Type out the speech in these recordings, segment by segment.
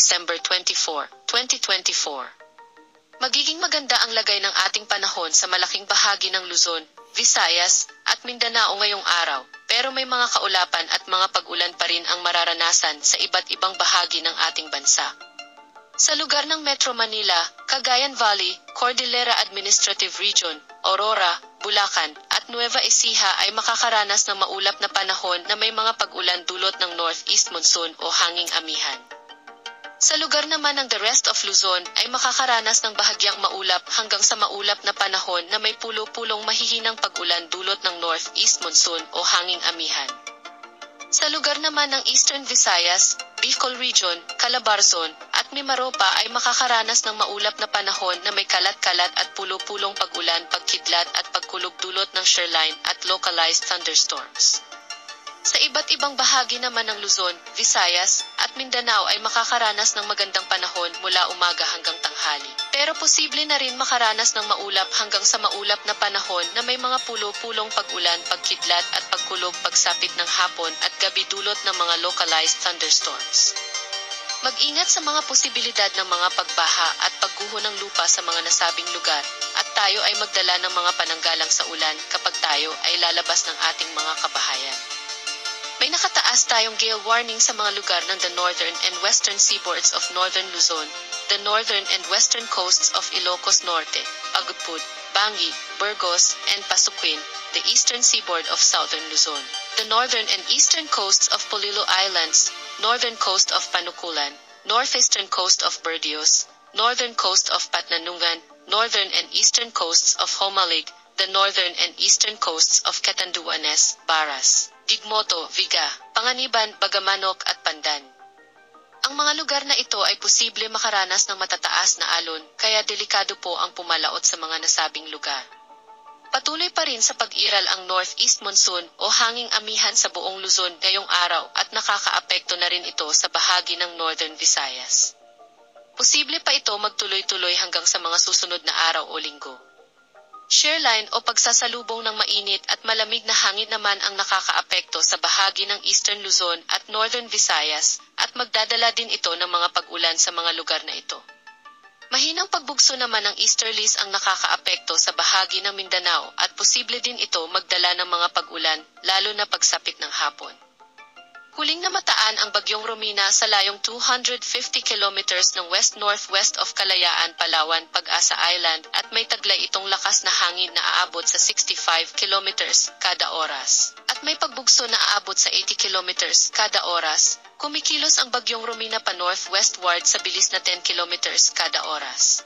December 24, 2024. Magiging maganda ang lagay ng ating panahon sa malaking bahagi ng Luzon, Visayas, at Mindanao ngayong araw, pero may mga kaulapan at mga pag-ulan pa rin ang mararanasan sa iba't ibang bahagi ng ating bansa. Sa lugar ng Metro Manila, Cagayan Valley, Cordillera Administrative Region, Aurora, Bulacan, at Nueva Ecija ay makakaranas ng maulap na panahon na may mga pag-ulan dulot ng northeast monsoon o hanging amihan. Sa lugar naman ng the rest of Luzon ay makakaranas ng bahagyang maulap hanggang sa maulap na panahon na may pulo-pulong mahihinang pag-ulan dulot ng northeast monsoon o hanging amihan. Sa lugar naman ng Eastern Visayas, Bicol Region, Calabarzon, at Mimaropa ay makakaranas ng maulap na panahon na may kalat-kalat at pulo-pulong pag-ulan, pagkidlat at pagkulog dulot ng shoreline at localized thunderstorms. Sa iba't ibang bahagi naman ng Luzon, Visayas, at Mindanao ay makakaranas ng magandang panahon mula umaga hanggang tanghali. Pero posible na rin makaranas ng maulap hanggang sa maulap na panahon na may mga pulo-pulong pag-ulan, pagkidlat at pagkulog pagsapit ng hapon at gabi dulot ng mga localized thunderstorms. Mag-ingat sa mga posibilidad ng mga pagbaha at pagguho ng lupa sa mga nasabing lugar at tayo ay magdala ng mga pananggalang sa ulan kapag tayo ay lalabas ng ating mga kabahayan. May nakataas tayong gale warning sa mga lugar ng the northern and western seaboards of northern Luzon, the northern and western coasts of Ilocos Norte, Agutpud, Bangi, Burgos, and Pasuquin, the eastern seaboard of southern Luzon, the northern and eastern coasts of Polillo Islands, northern coast of Panukulan, northeastern coast of Burdios, northern coast of Patnanungan, northern and eastern coasts of Homalig, the northern and eastern coasts of Catanduanes, Baras, Digmoto, Viga, Panganiban, Bagamanok at Pandan. Ang mga lugar na ito ay posible makaranas ng matataas na alon, kaya delikado po ang pumalaot sa mga nasabing lugar. Patuloy pa rin sa pag-iral ang northeast monsoon o hanging amihan sa buong Luzon ngayong araw at nakakaapekto na rin ito sa bahagi ng northern Visayas. Posible pa ito magtuloy-tuloy hanggang sa mga susunod na araw o linggo. Shoreline o pagsasalubong ng mainit at malamig na hangin naman ang nakakaapekto sa bahagi ng Eastern Luzon at Northern Visayas at magdadala din ito ng mga pag-ulan sa mga lugar na ito. Mahinang pagbugso naman ng easterlies ang nakakaapekto sa bahagi ng Mindanao at posible din ito magdala ng mga pag-ulan lalo na pagsapit ng hapon. Huling namataan ang Bagyong Romina sa layong 250 kilometers ng west-northwest of Kalayaan, Palawan, Pag-asa Island at may taglay itong lakas na hangin na aabot sa 65 kilometers kada oras. At may pagbugso na aabot sa 80 kilometers kada oras. Kumikilos ang Bagyong Romina pa northwestward sa bilis na 10 kilometers kada oras.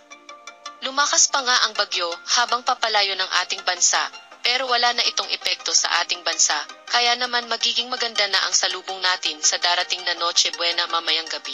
Lumakas pa nga ang bagyo habang papalayo ng ating bansa. Pero wala na itong epekto sa ating bansa, kaya naman magiging maganda na ang salubong natin sa darating na Noche Buena mamayang gabi.